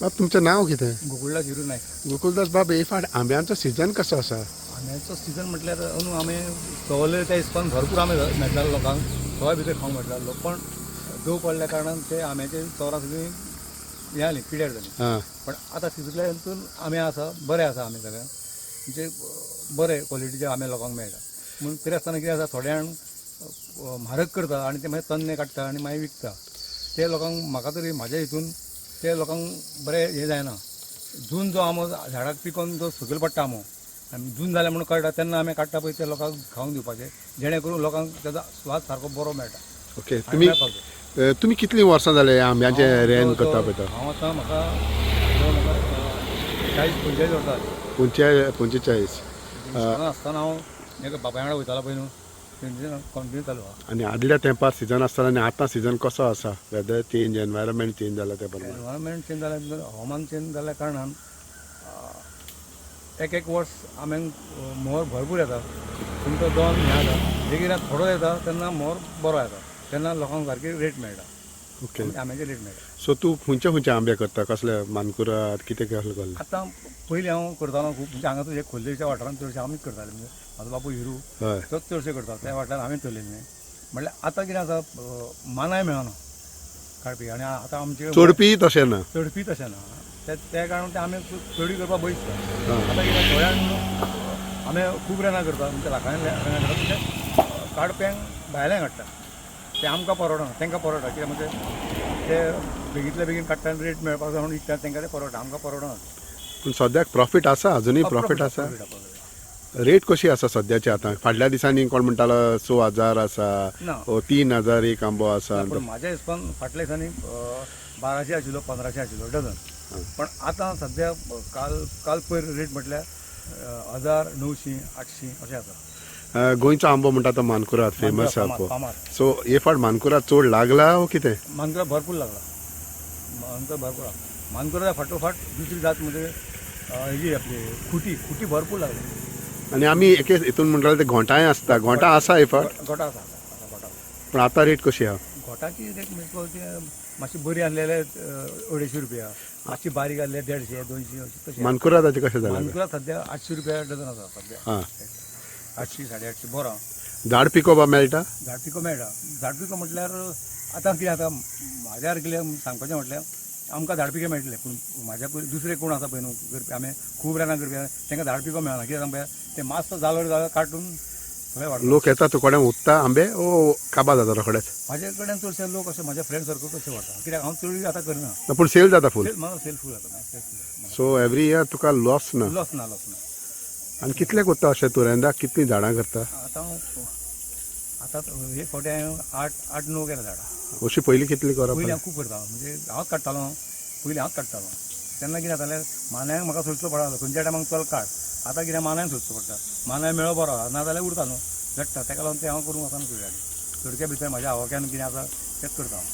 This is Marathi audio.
बाब तुमचं नाव कितें? गोकुळदास हिरू नायक. गोकुळदास बाब, हे फाट आंब्यांचो सीजन कसो आसा? आंब्याचो सीजन म्हटल्यार अंदू आमे सवले त्या हिसपान भरपूर आंबे मेळटाले लोकांक, सवाय भितर खावंक मेळटालो. पण दव पडल्या कारणान ते आंब्याचे तोरां सगळीं हें जालीं, पिड्यार जालीं. पण आतां तितूंतल्या हितून आंबे आसा, बरे आसा आंबे सगळे, म्हणजे बरे क्वॉलिटीचे आंबे लोकांक मेळटा. म्हणून तरी आसतना कितें आसा, थोडे जाण म्हारग करता आनी ते मागीर तन्ने काडटा आनी मागीर विकता. ते लोकांक, म्हाका तरी म्हाज्या हितून ते लोकांक बरें हें जायना. जून जो आंबो झाडाक पिकोवन जो सकयल पडटा आंबो, आनी जून जालें म्हणून कळटा तेन्ना आमी काडटा पळय, ते लोकांक खावंक दिवपाचे, जेणे करून लोकांक तेजो स्वाद सारको बरो मेळटा. ओके, तुम्ही कितलीं वर्सां जाले आंब्याचे रेन करता पळय? हांव आतां म्हाका 40-45 वर्सां जालीं. 45 आसतना हांव हेका बापाय वांगडा वयतालो पळय न्हू, कंटिन्यू चालू आहा. आनी आदल्या तेंपार सीजन आसतालो आनी आतां सीजन कसो आसा? वेदर चेंज, एनवायरमेंट चेंज जाला त्या प्रमाणे? एनवायरमेंट चेंज जाल्या, हवामान चेंज जाल्ल्या कारणान एक वर्स आम्यांक मोर भरपूर येता, तुमचो दोन हें जाता, बेगीन थोडो येता तेन्ना मोर बरो येता, तेन्ना लोकांक सारकी रेट मेळटा. ओके, आंब्याची रेट मेळटा. सो तूं खंयचे आंबे करता? कसले मानकुराद कितें कसले? आतां पयलीं हांव करतालो खूब, म्हणजे हांगा तुजे खोर्लेच्या वाठारांत चडशे आमीच करताले. म्हणजे म्हाजो बापूय हिरू तोच चडशे करता, त्या वाठारांत हांवें चलयल्लें. म्हणल्यार आतां कितें आसा, मानाय मेळना काडपी, आनी आतां आमचे चडपी तशें ना, चडपी तशें ना. त्या कारणान ते आमी चडी करपाक भंय दिसता. आतां कितें थोड्यांक आमी खूब रेनां करता, म्हणजे लाखांनी रेनां करता, म्हणजे काडप्यांक भायल्यान काडटा, ते आमकां परवडना, तांकां परवडटा. कित्याक म्हणजे ते बेगींतल्या बेगीन काडटा आनी रेट मेळपाक जाय म्हणून विकतात, तांकां ते परवडटा, आमकां परवडना. पूण सद्याक प्रॉफीट आसा, अजुनूय प्रॉफीट आसा? रेट कशी आसा सद्याची आतां? फाटल्या दिसांनी कोण म्हणटालो 6,000 आसा, 3,000 एक आंबो आसा. पूण म्हाज्या हिसपान फाटल्या दिसांनी 1200 आशिल्लो, 1500 आशिल्लो डझन. पण आतां सद्या काल पयर रेट म्हटल्यार 1000, 900, 800 अशें आसा. गोंयचो आंबो म्हणटा तो मानकुराद फेमस आसा पळय, सो हे फाट मानकुराद चड लागला वो कितें? मानकुराद भरपूर लागला, भरपूर. मानकुरादा फाटोफाट दुसरी जात म्हणजे हेजी आपली खुटी भरपूर लागली. आनी आमी एके हितून म्हणटाले ते घोंटाय आसता, घोंटा आसा हे फाट? गोठा आसा, गोठा. पण आतां रेट कशी आहा? घोटाची रेट म्हणजे मातशी बरी आहलेले 250 रुपया, मातशी बारीक आहले 150, 200 अशी तशी. मानकुरादाचे कशें जालें? मानकुराद सद्या 800 रुपया डझन आसा सद्या. 800, 850 बरो. झाड पिकोवपा मेळटा? झाड पिको मेळटा. झाड पिको म्हटल्यार आतां कितें आतां म्हाज्या कितें सांगपाचें म्हटल्यार आमकां झाड पिके मेळटले, पूण म्हाज्या पयलीं दुसरे कोण आसा पळय न्हू करपी, आमी खूब रेनां करपी, तांकां झाड पिको मेळना. कित्याक सांग पळय, ते मातसो जालो काडून सगळे वाडटा. लोक येता तुकोड्यान उत्ता आंबे ओ काबार जाता रोखडेच? म्हाजे कडेन चडशे लोक अशे म्हाजे फ्रेंड सर्कल तशें वाडटा, कित्याक हांव चड आतां करना. पूण सेल जाता फूल? म्हाका सेल फूल जाता. सो एवरी इयर तुका लॉस ना? लॉस ना. आनी कितले करता अशें तुरेंदा? कितलीं झाडां करता? आतां हे फावटी हांवें 8-9 केल्या झाडां. अशी पयलीं कितली करप? पयलीं हांव खूब करतालो, म्हणजे हांवच काडटालो. पयलीं हांवच काडटालो. तेन्ना कितें जातालें, मानायांक म्हाका सोदचो पडटालो, खंयच्या टायमाक चल काड. आतां कितें मानायांक सोदचो पडटा, मानाय मेळो बरो आहा, नाजाल्यार उरता न्हू, झडटा. ताका लागून तें हांव करूंक वचना चडक्या भितर म्हाज्या आवक्यान कितें आसा तेंच करता हांव.